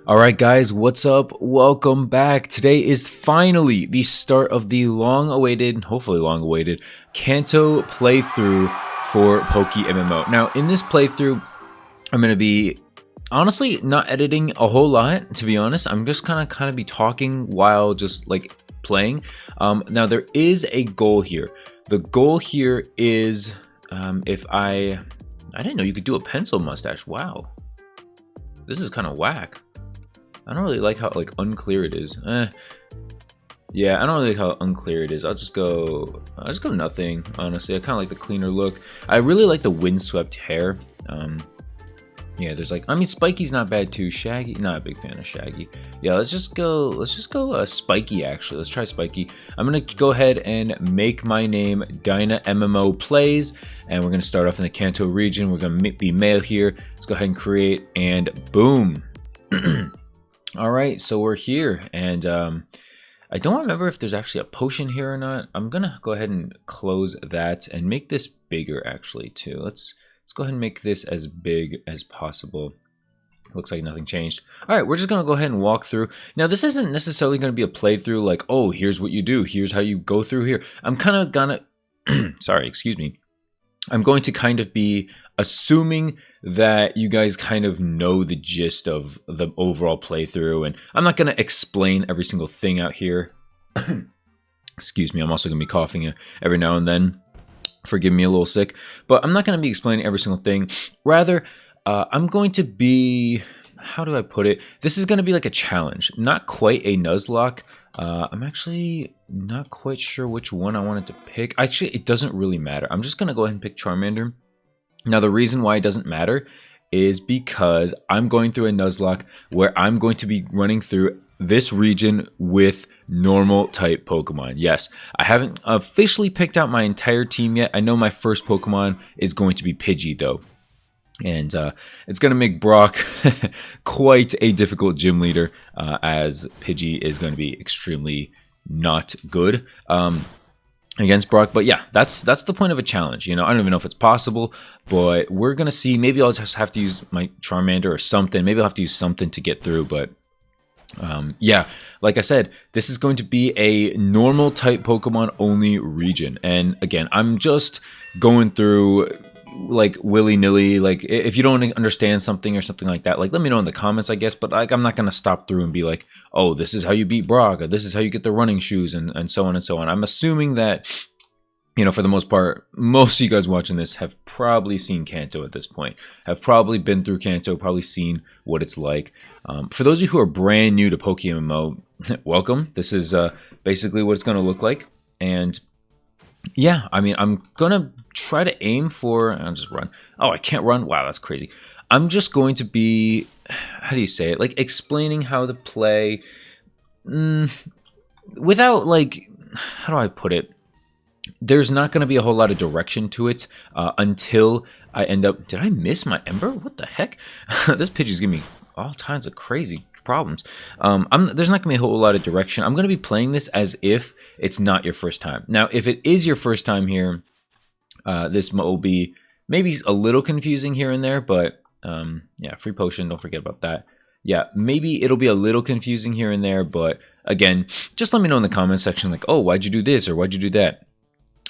Alright guys, what's up? Welcome back. Today is finally the start of the long-awaited, hopefully long-awaited, Kanto playthrough for PokeMMO. Now, in this playthrough, I'm going to be, honestly, not editing a whole lot, to be honest. I'm just kind of be talking while just, like, playing. Now, there is a goal here. The goal here is, if I didn't know you could do a pencil mustache. Wow. This is kind of whack. I don't really like how unclear it is. Yeah, I don't really like how unclear it is. I'll just go nothing, honestly. I kind of like the cleaner look. I really like the windswept hair. Yeah, there's I mean, Spiky's not bad too. Shaggy, not a big fan of Shaggy. Yeah, let's just go Spiky actually. Let's try Spiky. I'm gonna go ahead and make my name Dyna MMO Plays, and we're gonna start off in the Kanto region. We're gonna be male here. Let's go ahead and create, and boom. All right, so we're here, and I don't remember if there's actually a potion here or not. I'm gonna go ahead and close that and make this bigger actually too. Let's go ahead and make this as big as possible. Looks like nothing changed. All right, we're just gonna go ahead and walk through. Now, this isn't necessarily gonna be a playthrough like, oh, here's what you do, here's how you go through here. I'm kind of gonna, sorry, excuse me. I'm going to kind of be assuming that you guys kind of know the gist of the overall playthrough, and I'm not going to explain every single thing out here. Excuse me, I'm also going to be coughing every now and then. Forgive me, a little sick, but I'm not going to be explaining every single thing. Rather, I'm going to be, how do I put it? This is going to be like a challenge, not quite a Nuzlocke. I'm actually not quite sure which one I wanted to pick. Actually, it doesn't really matter. I'm just going to go ahead and pick Charmander. Now, the reason why it doesn't matter is because I'm going through a Nuzlocke where I'm going to be running through this region with normal type Pokemon. Yes, I haven't officially picked out my entire team yet. I know my first Pokemon is going to be Pidgey, though. And it's going to make Brock quite a difficult gym leader, as Pidgey is going to be extremely not good against Brock. But yeah, that's the point of a challenge. You know, I don't even know if it's possible, but we're going to see. Maybe I'll just have to use my Charmander or something. Maybe I'll have to use something to get through, but yeah, like I said, this is going to be a normal type Pokemon only region. And again, I'm just going through like willy-nilly. Like, if you don't understand something or something like that, like, let me know in the comments, I guess. But like, I'm not gonna stop through and be like, oh, this is how you beat Brock, or this is how you get the running shoes, and so on and so on. I'm assuming that, you know, for the most part, most of you guys watching this have probably seen Kanto at this point, have probably been through Kanto, probably seen what it's like. For those of you who are brand new to PokeMMO, welcome. This is basically what it's going to look like. And yeah, I mean, I'm going to try to aim for, I'll just run. Oh, I can't run? Wow, that's crazy. I'm just going to be, how do you say it? Like, explaining how to play without, like, how do I put it? There's not going to be a whole lot of direction to it until I end up... Did I miss my Ember? What the heck? This Pidgey's giving me all kinds of crazy problems. There's not going to be a whole lot of direction. I'm going to be playing this as if it's not your first time. Now, if it is your first time here, this will be maybe a little confusing here and there, but yeah, free potion, don't forget about that. Yeah, maybe it'll be a little confusing here and there, but again, just let me know in the comment section, like, oh, why'd you do this, or why'd you do that?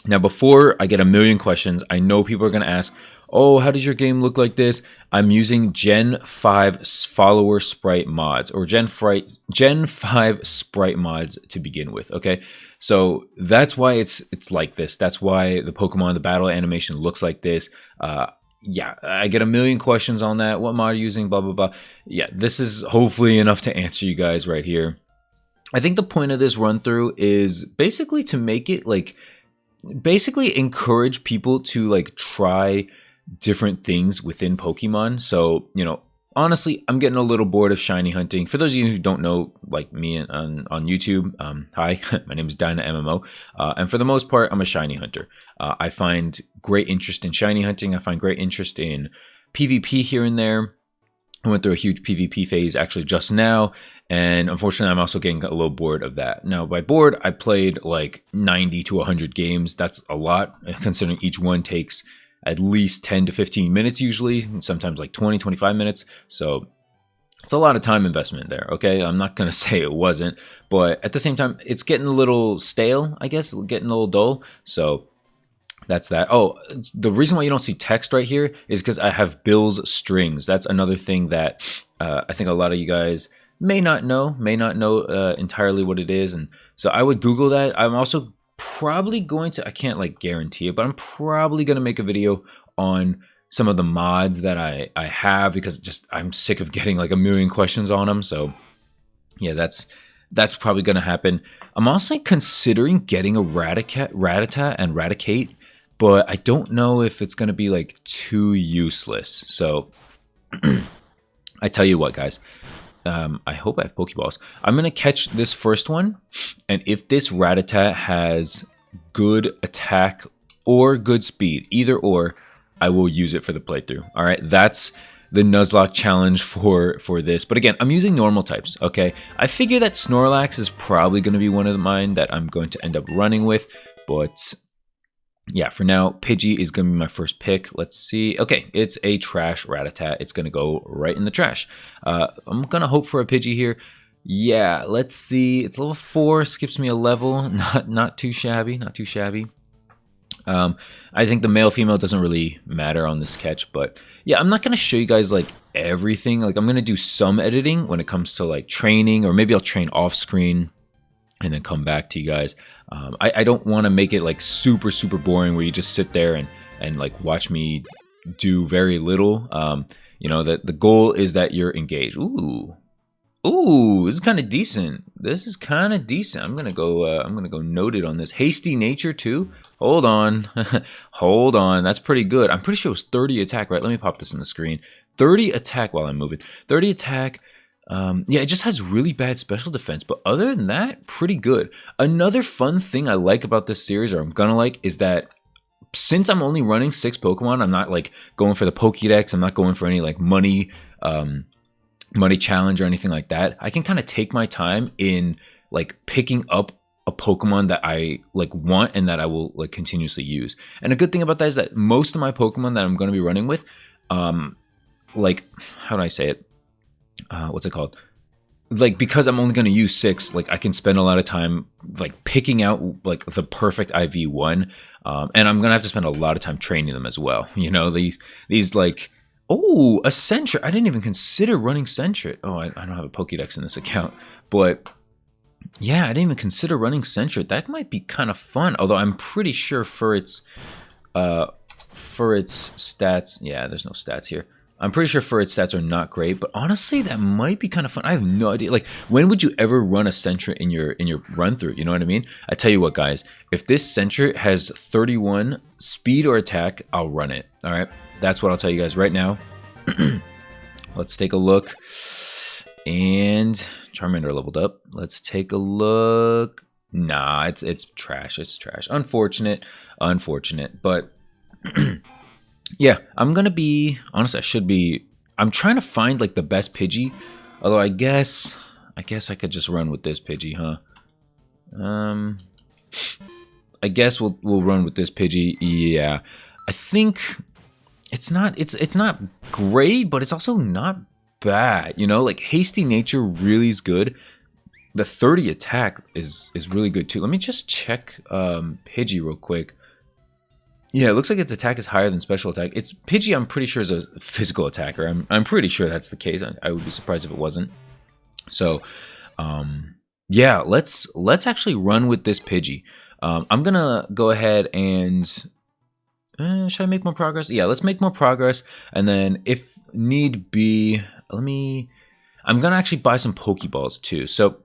Now, before I get a million questions, I know people are going to ask, oh, how does your game look like this? I'm using Gen 5 follower sprite mods, or Gen 5 sprite mods to begin with, okay? So that's why it's like this. That's why the Pokemon, the battle animation looks like this. Yeah, I get a million questions on that. What mod are you using? Blah, blah, blah. Yeah, this is hopefully enough to answer you guys right here. I think the point of this run through is basically to make it like... basically encourage people to like try different things within Pokemon. So, you know, honestly, I'm getting a little bored of shiny hunting. For those of you who don't know, like me on YouTube, hi, my name is Dyna MMO, and for the most part, I'm a shiny hunter. I find great interest in shiny hunting. I find great interest in PvP here and there. I went through a huge PvP phase actually just now, and unfortunately I'm also getting a little bored of that. Now, by bored, I played like 90 to 100 games. That's a lot, considering each one takes at least 10 to 15 minutes usually, sometimes like 20, 25 minutes. So It's a lot of time investment there, okay? I'm not going to say it wasn't, but at the same time, it's getting a little stale, I guess, getting a little dull. So that's that. Oh, the reason why you don't see text right here is because I have Bill's strings. That's another thing that I think a lot of you guys may not know entirely what it is. And so I would Google that. I'm also probably going to, I can't like guarantee it, but I'm probably going to make a video on some of the mods that I have, because just I'm sick of getting like a million questions on them. So yeah, that's probably going to happen. I'm also considering getting a Rattata and Raticate, but I don't know if it's going to be like too useless. So I tell you what, guys, I hope I have Pokeballs. I'm going to catch this first one, and if this Rattata has good attack or good speed, either or, I will use it for the playthrough. All right, that's the Nuzlocke challenge for this. But again, I'm using normal types, okay? I figure that Snorlax is probably going to be one of mine that I'm going to end up running with. But yeah, for now, Pidgey is going to be my first pick. Let's see. Okay, it's a trash Rattata. It's going to go right in the trash. I'm going to hope for a Pidgey here. Yeah, let's see. It's level 4, skips me a level. Not too shabby, not too shabby. I think the male female doesn't really matter on this catch, but yeah, I'm not going to show you guys like everything. Like I'm going to do some editing when it comes to like training, or maybe I'll train off screen and then come back to you guys. I don't want to make it like super boring where you just sit there and like watch me do very little. You know, that the goal is that you're engaged. Ooh, this is kind of decent. This is kind of decent. I'm gonna go noted on this. Hasty nature too. Hold on, hold on. That's pretty good. I'm pretty sure it was 30 attack, right? Let me pop this in the screen. 30 attack while I'm moving. 30 attack. Yeah, it just has really bad special defense, but other than that, pretty good. Another fun thing I like about this series, or I'm gonna like, is that since I'm only running 6 Pokemon, I'm not like going for the Pokédex. I'm not going for any like money challenge or anything like that. I can kind of take my time in like picking up a Pokemon that I like want and that I will like continuously use. And a good thing about that is that most of my Pokemon that I'm going to be running with, like, how do I say it? What's it called? Like, because I'm only going to use 6, like I can spend a lot of time like picking out like the perfect IV1. And I'm going to have to spend a lot of time training them as well. You know, these like, oh, a Sentret. I didn't even consider running Sentret. Oh, I don't have a Pokédex in this account. But yeah, I didn't even consider running Sentret. That might be kind of fun. Although I'm pretty sure for its stats, yeah, there's no stats here. I'm pretty sure for its stats are not great, but honestly, that might be kind of fun. I have no idea. Like, when would you ever run a Sentret in your run through? You know what I mean? I tell you what, guys. If this Sentret has 31 speed or attack, I'll run it. All right, that's what I'll tell you guys right now. Let's take a look. And Charmander leveled up. Let's take a look. Nah, it's trash. It's trash. Unfortunate. But yeah, I'm gonna be honestly. I should be. I'm trying to find like the best Pidgey. Although I guess I could just run with this Pidgey, huh? I guess we'll run with this Pidgey. Yeah, I think it's not great, but it's also not bad. You know, like hasty nature really is good. The 30 attack is really good too. Let me just check Pidgey real quick. Yeah, it looks like its attack is higher than special attack. It's Pidgey, I'm pretty sure, is a physical attacker. I'm pretty sure that's the case. I would be surprised if it wasn't. So, yeah, let's actually run with this Pidgey. I'm gonna go ahead and should I make more progress? Yeah, let's make more progress, and then if need be, I'm gonna actually buy some Pokeballs too. So,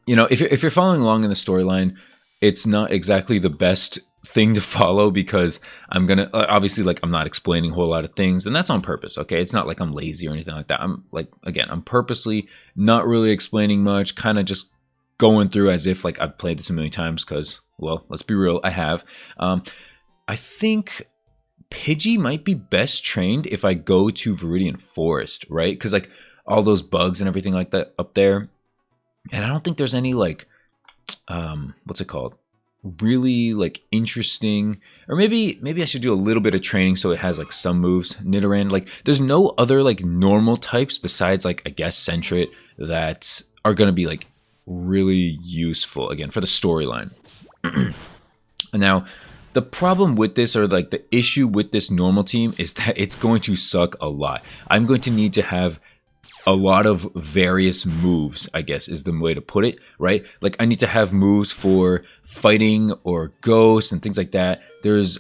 you know, if you're following along in the storyline, it's not exactly the best thing to follow because I'm gonna obviously, like, I'm not explaining a whole lot of things, and that's on purpose. Okay, it's not like I'm lazy or anything like that. I'm like, again, I'm purposely not really explaining much, kind of just going through as if like I've played this a million times, because, well, let's be real, I have. I think Pidgey might be best trained if I go to Viridian Forest, right? Because like all those bugs and everything like that up there, and I don't think there's any like what's it called? really like interesting, or maybe I should do a little bit of training so it has like some moves. Nidoran, like there's no other like normal types besides like I guess Sentret that are gonna be like really useful again for the storyline. Now the problem with this, or like the issue with this normal team, is that it's going to suck a lot. I'm going to need to have a lot of various moves, I guess is the way to put it, right? Like I need to have moves for fighting or ghost and things like that. There's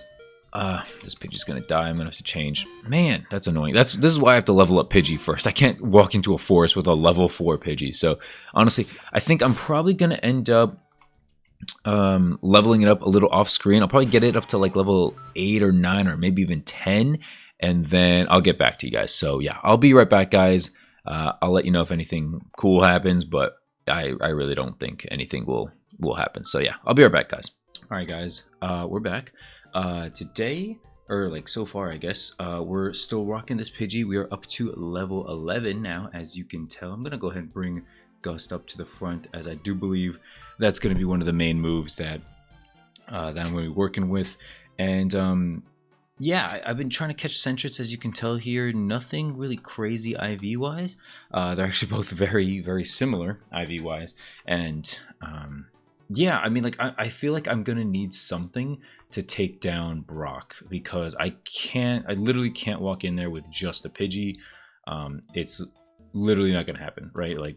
this Pidgey's gonna die. I'm gonna have to change. Man, that's annoying. This is why I have to level up Pidgey first. I can't walk into a forest with a level 4 Pidgey. So honestly, I think I'm probably gonna end up leveling it up a little off screen. I'll probably get it up to like level 8 or 9 or maybe even 10, and then I'll get back to you guys. So yeah, I'll be right back, guys. I'll let you know if anything cool happens, but I really don't think anything will happen. So yeah, I'll be right back, guys. All right, guys, we're back. Today, or like so far, I guess, we're still rocking this Pidgey. We are up to level 11 now, as you can tell. I'm gonna go ahead and bring Gust up to the front, as I do believe that's gonna be one of the main moves that I'm gonna be working with. And yeah, I've been trying to catch Sentrets, as you can tell here. Nothing really crazy IV-wise. They're actually both very, very similar IV-wise. And yeah, I mean, like, I feel like I'm going to need something to take down Brock, because I literally can't walk in there with just a Pidgey. It's literally not going to happen, right? Like,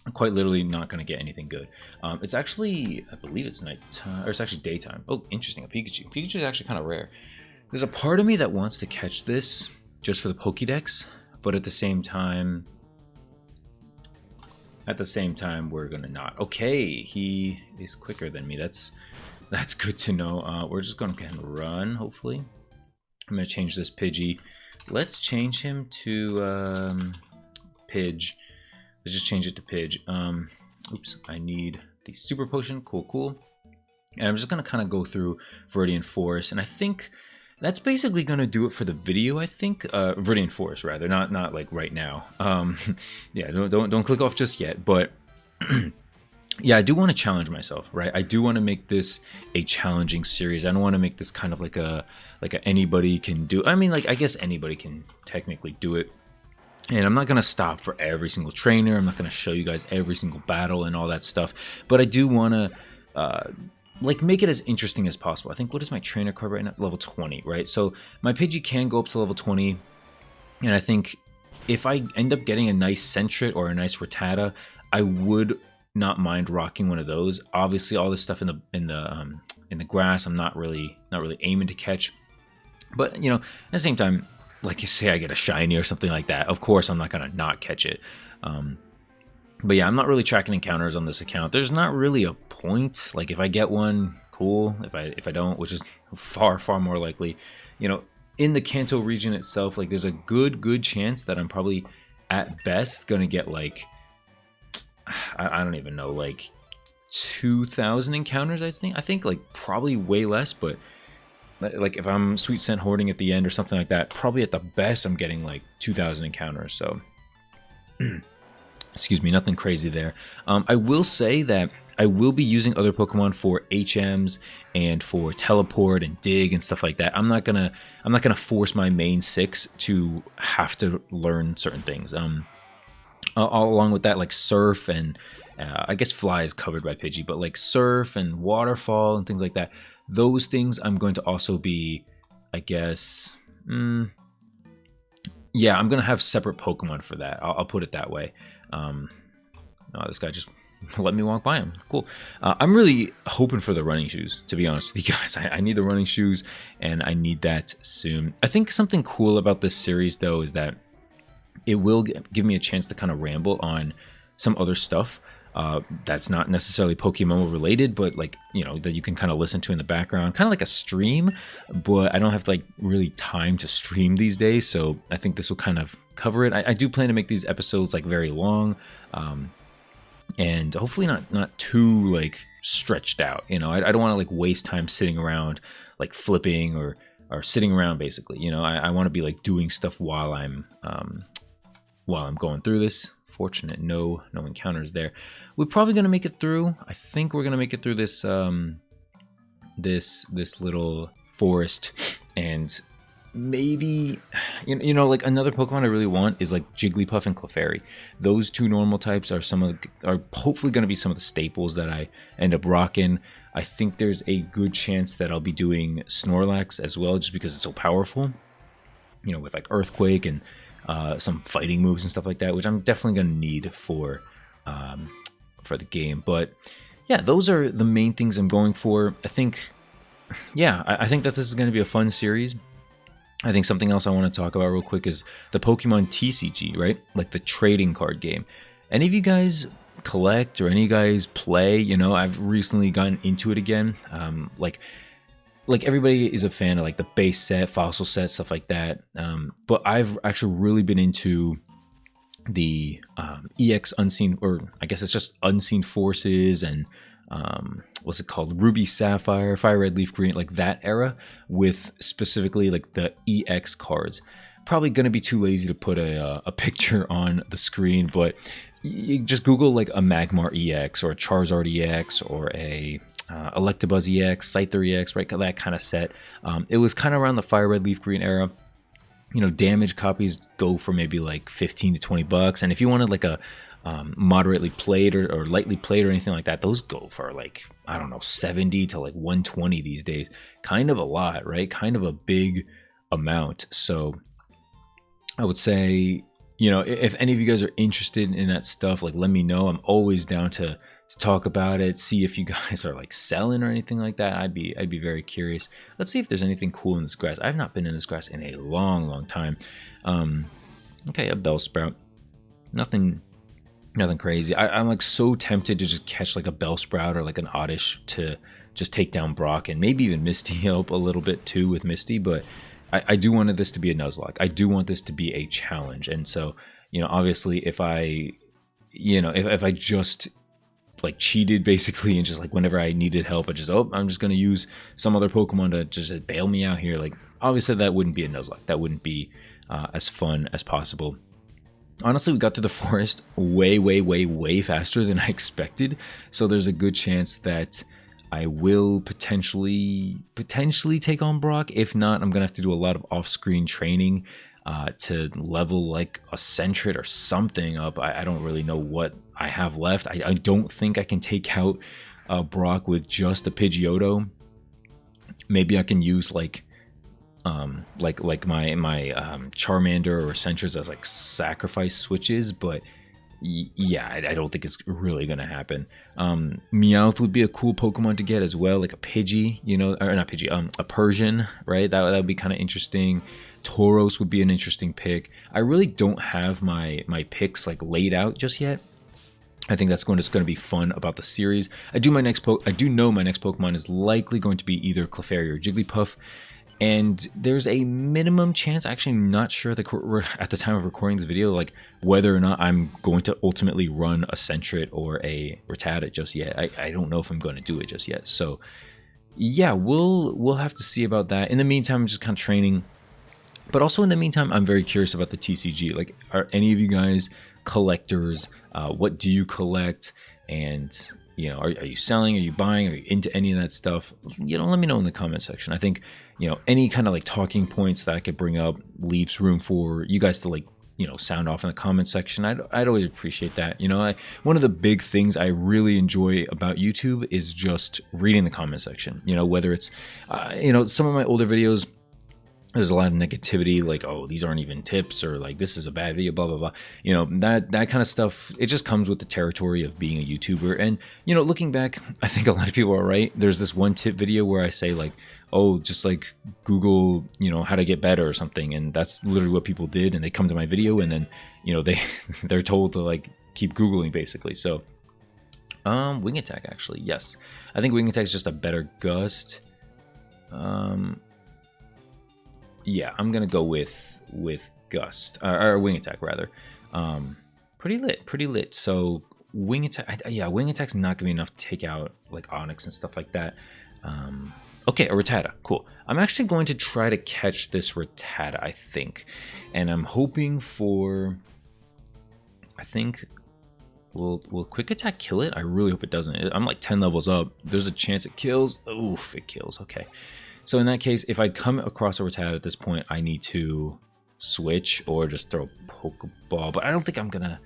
I'm quite literally not going to get anything good. It's actually, I believe it's nighttime, or it's actually daytime. Oh, interesting, a Pikachu. Pikachu is actually kind of rare. There's a part of me that wants to catch this just for the Pokédex, but at the same time, we're gonna not. Okay, he is quicker than me. That's good to know. We're just gonna go ahead and run. Hopefully, I'm gonna change this Pidgey. Let's change him to Pidge. Let's just change it to Pidge. Oops, I need the Super Potion. Cool. And I'm just gonna kind of go through Viridian Forest, and I think that's basically going to do it for the video, I think. Viridian Forest, rather, not like right now. Yeah, don't click off just yet. But yeah, I do want to challenge myself, right? I do want to make this a challenging series. I don't want to make this kind of like a anybody can do. I mean, like, I guess anybody can technically do it. And I'm not going to stop for every single trainer. I'm not going to show you guys every single battle and all that stuff. But I do want to like make it as interesting as possible. I think, what is my trainer card right now? Level 20, right? So my Pidgey can go up to level 20, and I think if I end up getting a nice Sentret or a nice Rattata, I would not mind rocking one of those. Obviously, all this stuff in the grass, I'm not really aiming to catch. But you know, at the same time, like you say, I get a shiny or something like that. Of course, I'm not gonna not catch it. But yeah, I'm not really tracking encounters on this account. There's not really a point. Like, if I get one, cool. If I don't, which is far more likely, you know, in the Kanto region itself, like, there's a good chance that I'm probably at best gonna get like, I don't even know, like 2,000 encounters. I think like probably way less, but like if I'm Sweet Scent hoarding at the end or something like that, probably at the best I'm getting like 2,000 encounters. So excuse me, nothing crazy there. I will say that I will be using other Pokemon for HMs and for teleport and dig and stuff like that. I'm not gonna force my main 6 to have to learn certain things. All along with that, like Surf and I guess Fly is covered by Pidgey, but like Surf and Waterfall and things like that, those things I'm going to also be, I guess, yeah, I'm gonna have separate Pokemon for that. I'll put it that way. Oh, this guy just let me walk by him. Cool. I'm really hoping for the running shoes, to be honest with you guys. I need the running shoes, and I need that soon. I think something cool about this series, though, is that it will give me a chance to kind of ramble on some other stuff that's not necessarily PokeMMO related, but like, you know, that you can kind of listen to in the background, kind of like a stream. But I don't have like really time to stream these days, so I think this will kind of cover it. I do plan to make these episodes like very long, and hopefully not too like stretched out. You know, I don't want to like waste time sitting around like flipping or sitting around, basically. You know, I want to be like doing stuff while I'm going through this unfortunate. No encounters there. We're probably gonna make it through. I think we're gonna make it through this this little forest, and maybe you know, like another Pokemon I really want is like Jigglypuff and Clefairy. Those two normal types are hopefully going to be some of the staples that I end up rocking. I think there's a good chance that I'll be doing Snorlax as well, just because it's so powerful, you know, with like Earthquake and some fighting moves and stuff like that, which I'm definitely going to need for the game. But yeah, those are the main things I'm going for. I think, yeah, I think that this is going to be a fun series. I think something else I want to talk about real quick is the Pokemon TCG, right? Like the trading card game. Any of you guys collect or any of you guys play? You know, I've recently gotten into it again. Like everybody is a fan of like the base set, fossil set, stuff like that. But I've actually really been into the EX Unseen, or I guess it's just Unseen Forces, and what's it called, Ruby Sapphire, Fire Red Leaf Green, like that era, with specifically like the EX cards. Probably gonna be too lazy to put a picture on the screen, but you just Google like a Magmar EX or a Charizard EX or a Electabuzz EX, Scyther EX, right? That kind of set. It was kind of around the Fire Red Leaf Green era. You know, damaged copies go for maybe like 15 to 20 bucks, and if you wanted like a moderately played or lightly played or anything like that, those go for like, I don't know, 70 to like 120 these days. Kind of a lot, right? Kind of a big amount. So I would say, you know, if any of you guys are interested in that stuff, like let me know. I'm always down to talk about it, see if you guys are like selling or anything like that. I'd be very curious. Let's see if there's anything cool in this grass. I've not been in this grass in a long time. Okay, a Bellsprout. Nothing crazy. I'm like so tempted to just catch like a Bellsprout or like an Oddish to just take down Brock, and maybe even Misty help a little bit too with Misty, but I do want this to be a Nuzlocke. I do want this to be a challenge. And so, you know, obviously if I just like cheated basically, and just like whenever I needed help, I'm just going to use some other Pokemon to just bail me out here. Like obviously that wouldn't be a Nuzlocke. That wouldn't be as fun as possible. Honestly, we got through the forest way faster than I expected. So there's a good chance that I will potentially take on Brock. If not, I'm gonna have to do a lot of off-screen training to level like a Sentret or something up. I don't really know what I have left. I don't think I can take out Brock with just a Pidgeotto. Maybe I can use like my Charmander or Sentrets as like sacrifice switches, but yeah, I don't think it's really gonna happen. Meowth would be a cool Pokemon to get as well, like a Pidgey, you know, or not Pidgey, a Persian, right? That would be kind of interesting. Tauros would be an interesting pick. I really don't have my picks like laid out just yet. I think that's going to be fun about the series. I do know my next Pokemon is likely going to be either Clefairy or Jigglypuff. And there's a minimum chance, actually I'm not sure at the time of recording this video, like whether or not I'm going to ultimately run a Sentret or a Rattata just yet. I don't know if I'm going to do it just yet. So yeah, we'll have to see about that. In the meantime, I'm just kind of training. But also in the meantime, I'm very curious about the TCG. Like, are any of you guys collectors? What do you collect? And you know, are you selling? Are you buying? Are you into any of that stuff? You know, let me know in the comment section. I think, you know, any kind of like talking points that I could bring up leaves room for you guys to like, you know, sound off in the comment section. I'd always appreciate that. You know, one of the big things I really enjoy about YouTube is just reading the comment section. You know, whether it's, you know, some of my older videos, there's a lot of negativity, like, oh, these aren't even tips, or like, this is a bad video, blah, blah, blah. You know, that kind of stuff, it just comes with the territory of being a YouTuber. And, you know, looking back, I think a lot of people are right. There's this one tip video where I say like, oh, just like Google, you know, how to get better or something. And that's literally what people did. And they come to my video and then, you know, they're told to like keep Googling basically. So, Wing Attack, actually, yes. I think Wing Attack is just a better Gust. Yeah, I'm gonna go with Gust or Wing Attack rather. Pretty lit. So Wing Attack, yeah, Wing Attack's not gonna be enough to take out like Onyx and stuff like that. Okay, a Rattata, cool. I'm actually going to try to catch this Rattata, I think, and I'm hoping for I think will quick attack kill it? I really hope it doesn't. I'm like 10 levels up. There's a chance it kills. Oof, it kills. Okay. So in that case, if I come across a Rattata at this point, I need to switch or just throw a Pokeball. But I don't think I'm gonna.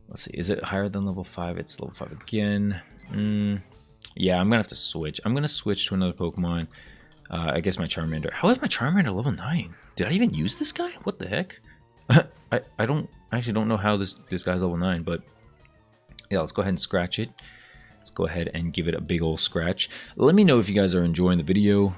Let's see. Is it higher than level 5? It's level 5 again. Yeah, I'm gonna have to switch. I'm gonna switch to another Pokemon. I guess my Charmander. How is my Charmander level 9? Did I even use this guy? What the heck? I actually don't know how this guy's level 9, but yeah, let's go ahead and scratch it. Let's go ahead and give it a big old scratch. Let me know if you guys are enjoying the video.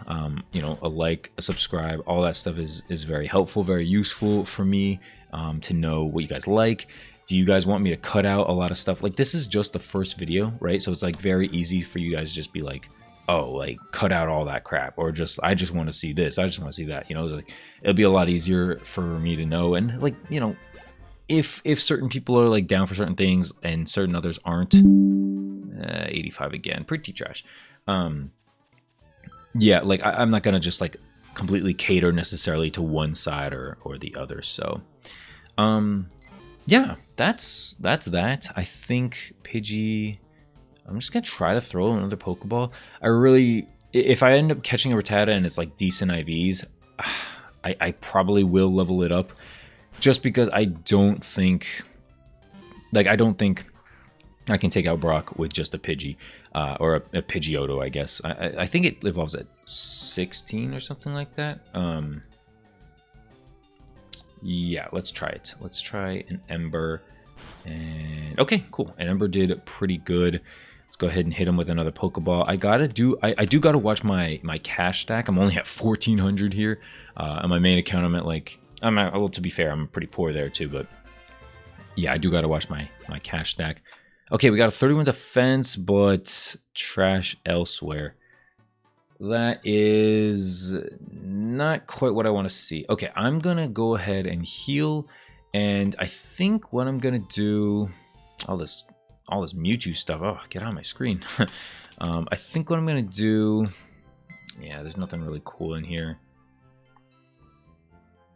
You know, a like, a subscribe, all that stuff is very helpful, very useful for me to know what you guys like. Do you guys want me to cut out a lot of stuff? Like, this is just the first video, right? So it's like very easy for you guys to just be like, oh, like cut out all that crap, or just I just want to see this, I just want to see that. You know, like it'll be a lot easier for me to know. And like, you know, if certain people are like down for certain things and certain others aren't. 85 again, pretty trash. Yeah, like I'm not gonna just like completely cater necessarily to one side or the other. So yeah, that's that. I think Pidgey, I'm just gonna try to throw another Pokeball. If I end up catching a Rattata and it's like decent IVs, I probably will level it up, just because I don't think I can take out Brock with just a Pidgey, or a Pidgeotto, I guess. I think it evolves at 16 or something like that. Yeah, let's try it. Let's try an Ember. And okay, cool. An Ember did pretty good. Let's go ahead and hit him with another Pokeball. I do gotta watch my cash stack. I'm only at 1,400 here. On my main account, I'm at like, well, to be fair, I'm pretty poor there too, but yeah, I do gotta watch my cash stack. Okay, we got a 31 defense, but trash elsewhere. That is not quite what I want to see. Okay, I'm going to go ahead and heal. And I think what I'm going to do... All this Mewtwo stuff. Oh, get out of my screen. I think what I'm going to do... Yeah, there's nothing really cool in here.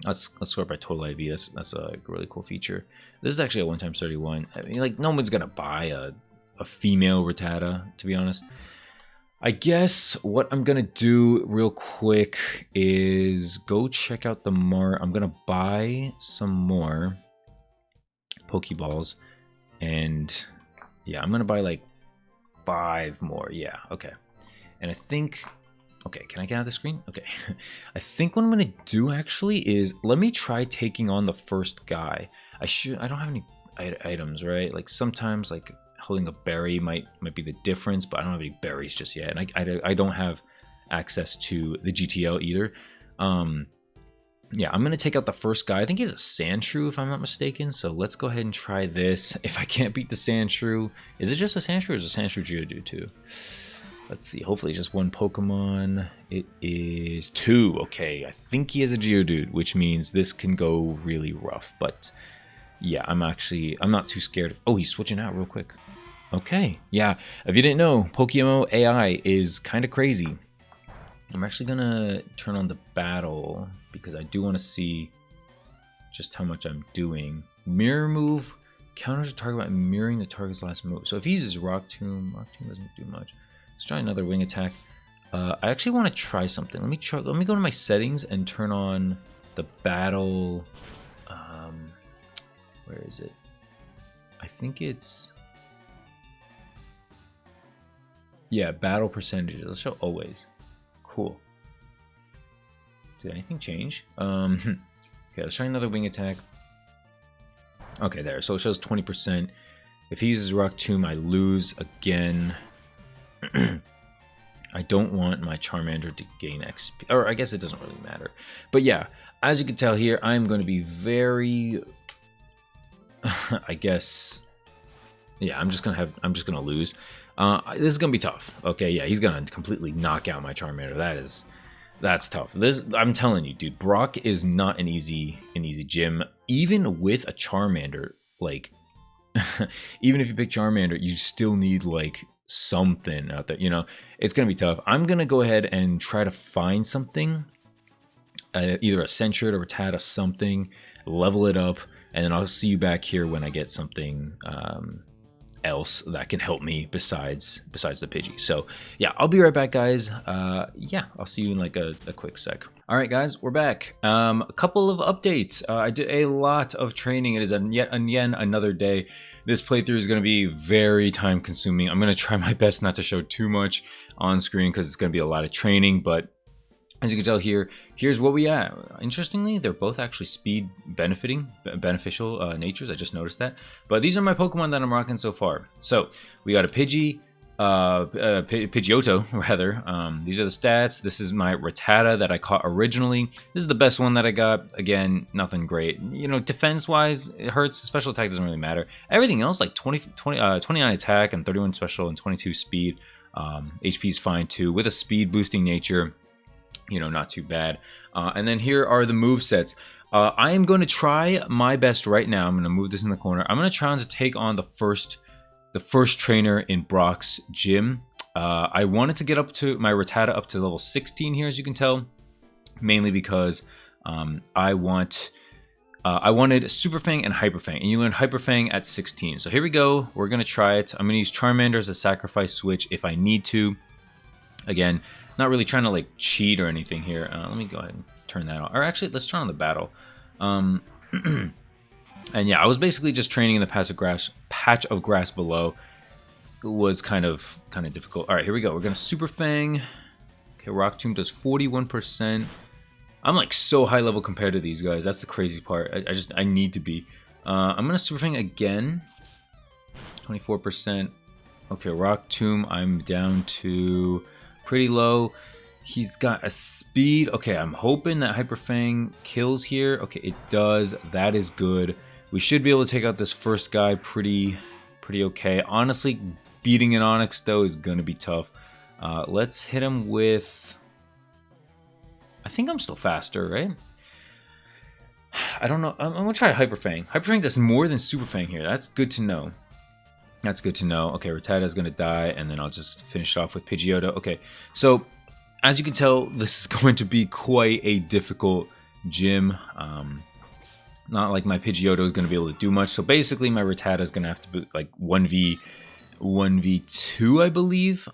Let's sort by total IV. That's a really cool feature. This is actually a 1x31. I mean, like, no one's gonna buy a female Rattata, to be honest. I guess what I'm gonna do real quick is go check out the mart. I'm gonna buy some more Pokeballs, and yeah, I'm gonna buy like 5 more. Yeah, okay. And I think... Okay, can I get out of the screen? Okay. I think what I'm going to do actually is, let me try taking on the first guy. I don't have any items, right? Like sometimes like holding a berry might be the difference, but I don't have any berries just yet. And I don't have access to the GTL either. Yeah, I'm going to take out the first guy. I think he's a Sandshrew if I'm not mistaken. So let's go ahead and try this. If I can't beat the Sandshrew, is it just a Sandshrew or is a Sandshrew Geodude too? Let's see, hopefully it's just one Pokemon. It is 2. Okay, I think he has a Geodude, which means this can go really rough. But yeah, I'm not too scared. Oh, he's switching out real quick. Okay, yeah, if you didn't know, PokeMMO AI is kind of crazy. I'm actually gonna turn on the battle because I do want to see just how much I'm doing. Mirror move counters a target by mirroring the target's last move. So if he uses Rock Tomb doesn't do much. Let's try another wing attack. I actually want to try something. Let me go to my settings and turn on the battle. Where is it? I think it's... Yeah, battle percentages. Let's show always. Cool. Did anything change? Okay, let's try another wing attack. Okay, there. So it shows 20%. If he uses Rock Tomb, I lose again. I don't want my Charmander to gain XP, or I guess it doesn't really matter. But yeah, as you can tell here, I'm going to be very, I guess, yeah, I'm just gonna lose. This is gonna be tough. Okay, yeah, he's gonna completely knock out my Charmander. That's tough. I'm telling you, dude, Brock is not an easy gym. Even with a Charmander, like, even if you pick Charmander, you still need like something out there, you know. It's gonna be tough. I'm gonna go ahead and try to find something, either a Sentret or a Rattata, something, level it up, and then I'll see you back here when I get something else that can help me besides the Pidgey. So yeah, I'll be right back, guys. Yeah, I'll see you in like a quick sec. All right, guys, we're back. A couple of updates. I did a lot of training. It is yet another day. This playthrough is going to be very time consuming. I'm going to try my best not to show too much on screen because it's going to be a lot of training, but as you can tell here, here's what we at. Interestingly, they're both actually speed beneficial natures. I just noticed that. But these are my Pokemon that I'm rocking so far. So we got a Pidgey, Pidgeotto rather. These are the stats. This is my Rattata that I caught originally. This is the best one that I got. Again, nothing great. You know, defense-wise, it hurts. Special attack doesn't really matter. Everything else, like 29 attack and 31 special and 22 speed. HP is fine too, with a speed boosting nature. You know, not too bad. And then here are the move sets. I am going to try my best right now. I'm going to move this in the corner. I'm going to try to take on the first trainer in Brock's gym. I wanted to get up to my Rattata up to level 16 here, as you can tell, mainly because I wanted Super Fang and Hyper Fang, and you learn Hyper Fang at 16. So here we go. We're going to try it. I'm going to use Charmander as a sacrifice switch if I need to. Again, not really trying to like cheat or anything here. Let me go ahead and turn that on. Or actually, let's turn on the battle. And yeah, I was basically just training in the patch of grass below. It was kind of difficult. All right, here we go. We're gonna Super Fang. Okay, Rock Tomb does 41%. I'm like so high level compared to these guys. That's the crazy part. I need to be. I'm gonna Super Fang again. 24%. Okay, Rock Tomb. I'm down to pretty low. He's got a speed. Okay, I'm hoping that Hyper Fang kills here. Okay, it does. That is good. We should be able to take out this first guy pretty okay. Honestly, beating an Onix though is gonna be tough. Let's hit him with. I think I'm still faster, right? I don't know. I'm gonna try Hyper Fang. Hyper Fang does more than Super Fang here. That's good to know. That's good to know. Okay, Rattata is going to die, and then I'll just finish it off with Pidgeotto. Okay, so as you can tell, this is going to be quite a difficult gym. Not like my Pidgeotto is going to be able to do much. So basically, my Rattata is going to have to be like 1v2, I believe.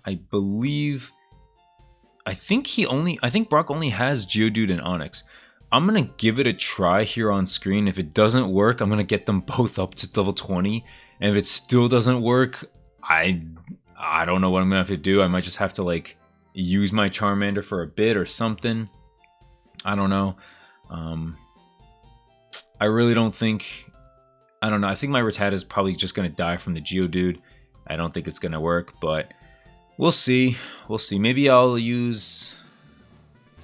I think Brock only has Geodude and Onix. I'm going to give it a try here on screen. If it doesn't work, I'm going to get them both up to level 20. And if it still doesn't work, I don't know what I'm gonna have to do. I might just have to like use my Charmander for a bit or something. I don't know. I really don't think. I don't know. I think my Rattata is probably just gonna die from the Geodude. I don't think it's gonna work, but we'll see. We'll see. Maybe I'll use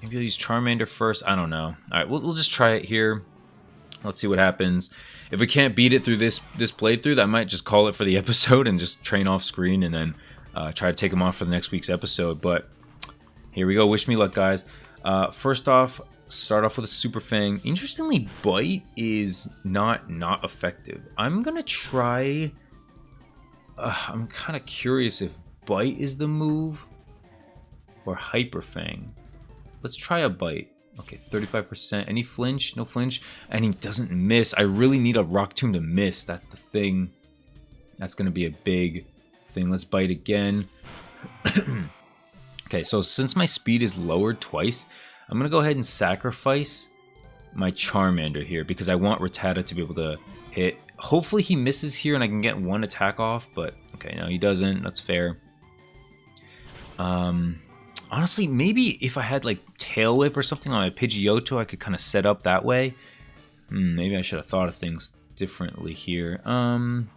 Charmander first. I don't know. All right, we'll just try it here. Let's see what happens. If we can't beat it through this playthrough, I might just call it for the episode and just train off screen and then try to take them off for the next week's episode. But here we go. Wish me luck, guys. First off, start off with a Super Fang. Interestingly, Bite is not effective. I'm going to try... I'm kind of curious if Bite is the move or Hyper Fang. Let's try a Bite. Okay, 35%. Any flinch? No flinch. And he doesn't miss. I really need a Rock Tomb to miss. That's the thing. That's going to be a big thing. Let's Bite again. Okay, so since my speed is lowered twice, I'm going to go ahead and sacrifice my Charmander here because I want Rattata to be able to hit. Hopefully he misses here and I can get one attack off, but okay, no, he doesn't. That's fair. Honestly, maybe if I had like Tail Whip or something on my Pidgeotto, I could kind of set up that way. Maybe I should have thought of things differently here. Alright,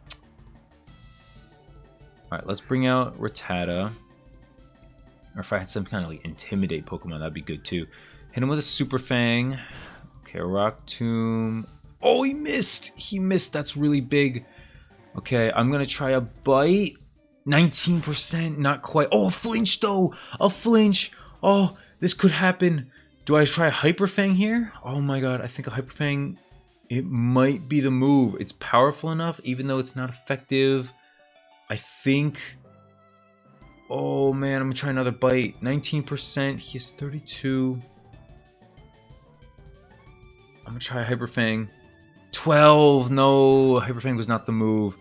let's bring out Rattata. Or if I had some kind of like Intimidate Pokemon, that'd be good too. Hit him with a Super Fang. Okay, Rock Tomb. Oh, he missed! He missed, that's really big. Okay, I'm gonna try a Bite. 19%, not quite. Oh, a flinch though! A flinch! Oh, this could happen. Do I try a Hyper Fang here? Oh my god, I think a Hyper Fang, it might be the move. It's powerful enough, even though it's not effective. I think... Oh man, I'm gonna try another Bite. 19%, he has 32. I'm gonna try a Hyper Fang. 12. No, Hyper Fang was not the move.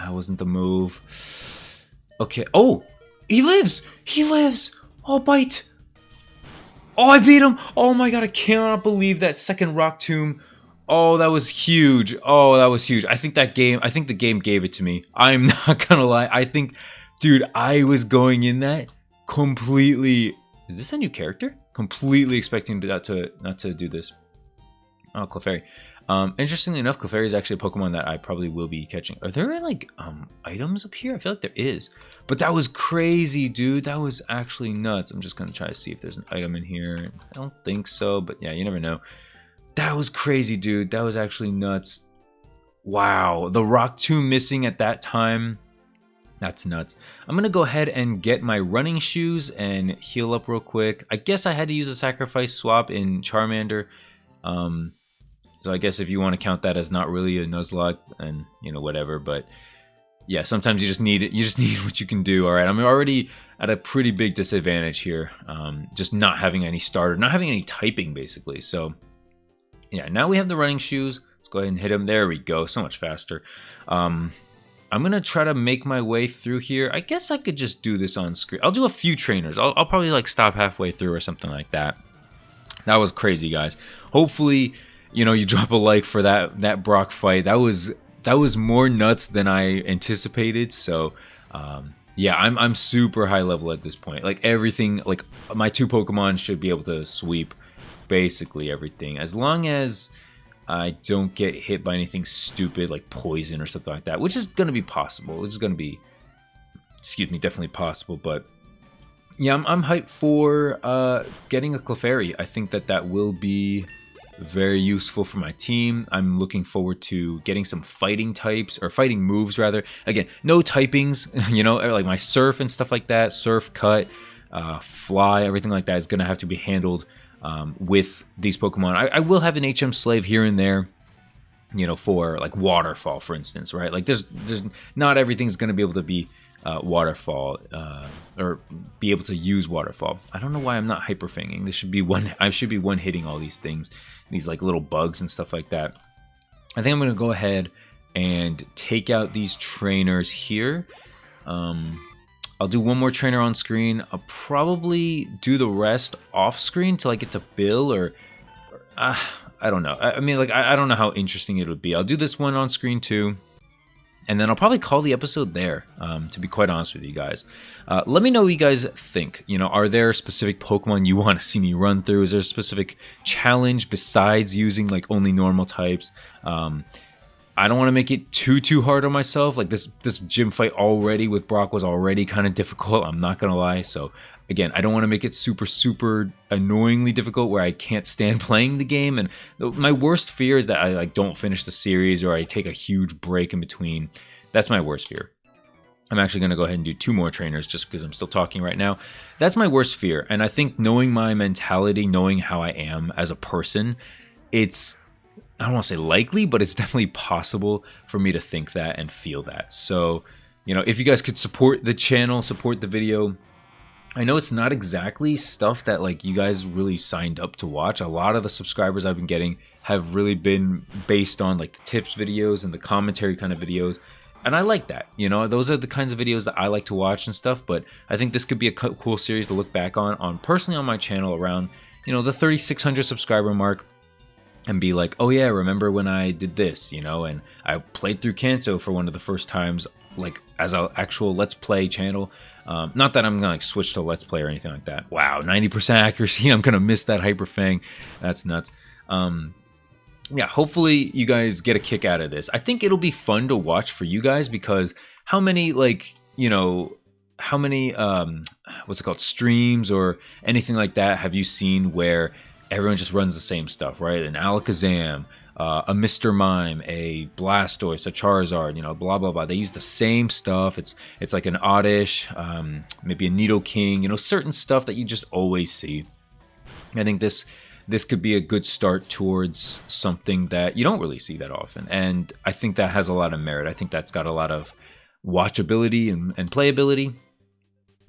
Wasn't the move. Okay. Oh, he lives. He lives. Oh, bite. Oh, I beat him. Oh my god, I cannot believe that second rock tomb. Oh, that was huge. Oh, that was huge. I think the game gave it to me. I'm not gonna lie. I think, dude, I was going in that completely. Is this a new character? Completely expecting not to do this. Oh, Clefairy. Interestingly enough, Clefairy is actually a Pokemon that I probably will be catching. Are there like items up here? I feel like there is. But that was crazy, dude. That was actually nuts. I'm just gonna try to see if there's an item in here. I don't think so, but yeah, you never know. That was crazy, dude. That was actually nuts. Wow, the rock tomb missing at that time. That's nuts. I'm gonna go ahead and get my running shoes and heal up real quick. I guess I had to use a sacrifice swap in Charmander. So I guess if you want to count that as not really a Nuzlocke, and you know, whatever, but yeah, sometimes you just need it. You just need what you can do. All right, I'm already at a pretty big disadvantage here. Just not having any starter, not having any typing basically. So yeah, now we have the running shoes. Let's go ahead and hit them. There we go, so much faster. I'm gonna try to make my way through here. I guess I could just do this on screen. I'll do a few trainers. I'll probably like stop halfway through or something like that. That was crazy, guys. Hopefully, you know, you drop a like for that Brock fight. That was more nuts than I anticipated. So yeah, I'm super high level at this point. Like everything, like my 2 Pokemon should be able to sweep basically everything, as long as I don't get hit by anything stupid like poison or something like that, which is going to be possible. Which is going to be, excuse me, definitely possible. But yeah, I'm hyped for getting a Clefairy. I think that will be very useful for my team. I'm looking forward to getting some fighting types, or fighting moves rather. Again, no typings, you know, like my Surf and stuff like that. Surf, Cut, Fly, everything like that is going to have to be handled with these Pokemon. I will have an HM Slave here and there, you know, for like Waterfall, for instance, right? Like there's not everything's going to be able to be Waterfall, or be able to use Waterfall. I don't know why I'm not Hyper Fanging. This should be I should be one hitting all these things, these like little bugs and stuff like that. I think I'm gonna go ahead and take out these trainers here. I'll do one more trainer on screen. I'll probably do the rest off screen till I get to Bill, or I don't know. I mean, like I don't know how interesting it would be. I'll do this one on screen too. And then I'll probably call the episode there, to be quite honest with you guys. Let me know what you guys think. You know, are there specific Pokemon you want to see me run through? Is there a specific challenge besides using like only normal types? I don't want to make it too hard on myself. Like this gym fight already with Brock was already kind of difficult. I'm not gonna lie. So again, I don't want to make it super annoyingly difficult where I can't stand playing the game. And my worst fear is that I like don't finish the series, or I take a huge break in between. That's my worst fear. I'm actually going to go ahead and do 2 more trainers just because I'm still talking right now. That's my worst fear. And I think knowing my mentality, knowing how I am as a person, it's, I don't want to say likely, but it's definitely possible for me to think that and feel that. So, you know, if you guys could support the channel, support the video. I know it's not exactly stuff that like you guys really signed up to watch. A lot of the subscribers I've been getting have really been based on like the tips videos and the commentary kind of videos. And I like that, you know, those are the kinds of videos that I like to watch and stuff. But I think this could be a cool series to look back on personally on my channel around, you know, the 3,600 subscriber mark, and be like, oh yeah, remember when I did this, you know, and I played through Kanto for one of the first times, like as an actual Let's Play channel. Not that I'm gonna like switch to Let's Play or anything like that. Wow, 90% accuracy. I'm gonna miss that Hyper Fang. That's nuts. Yeah, hopefully you guys get a kick out of this. I think it'll be fun to watch for you guys, because how many like, you know, how many what's it called, streams or anything like that have you seen where everyone just runs the same stuff, right? An Alakazam, a Mr. Mime, a Blastoise, a Charizard, you know, blah blah blah. They use the same stuff. It's like an Oddish, maybe a Nidoking, you know, certain stuff that you just always see. I think this could be a good start towards something that you don't really see that often, and I think that has a lot of merit. I think that's got a lot of watchability and playability.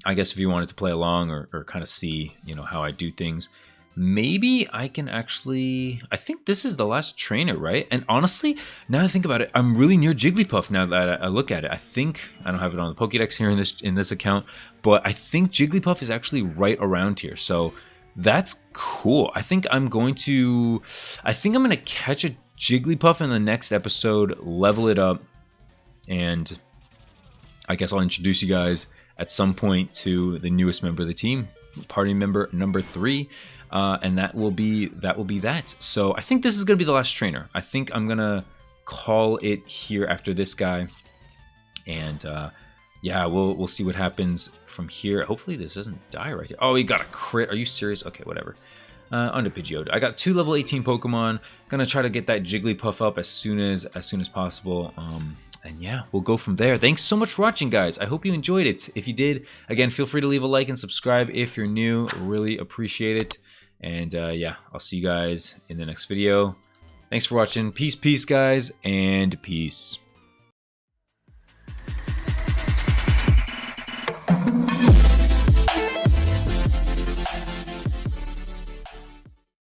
I guess if you wanted to play along or kind of see, you know, how I do things. maybe I can actually... I think this is the last trainer, right? And honestly, now that I think about it, I'm really near Jigglypuff now that I look at it. I think... I don't have it on the Pokédex here in this account, but I think Jigglypuff is actually right around here. So that's cool. I think I'm going to catch a Jigglypuff in the next episode, level it up, and I guess I'll introduce you guys at some point to the newest member of the team, party member number 3. And that will be that. So I think this is gonna be the last trainer. I think I'm gonna call it here after this guy, and yeah, we'll see what happens from here. Hopefully this doesn't die right here. Oh, he got a crit. Are you serious? Okay, whatever. On to Pidgeotto. I got 2 level 18 Pokemon. Gonna try to get that Jigglypuff up as soon as possible. And yeah, we'll go from there. Thanks so much for watching, guys. I hope you enjoyed it. If you did, again, feel free to leave a like and subscribe if you're new. Really appreciate it. And yeah, I'll see you guys in the next video. Thanks for watching. Peace, guys, and peace.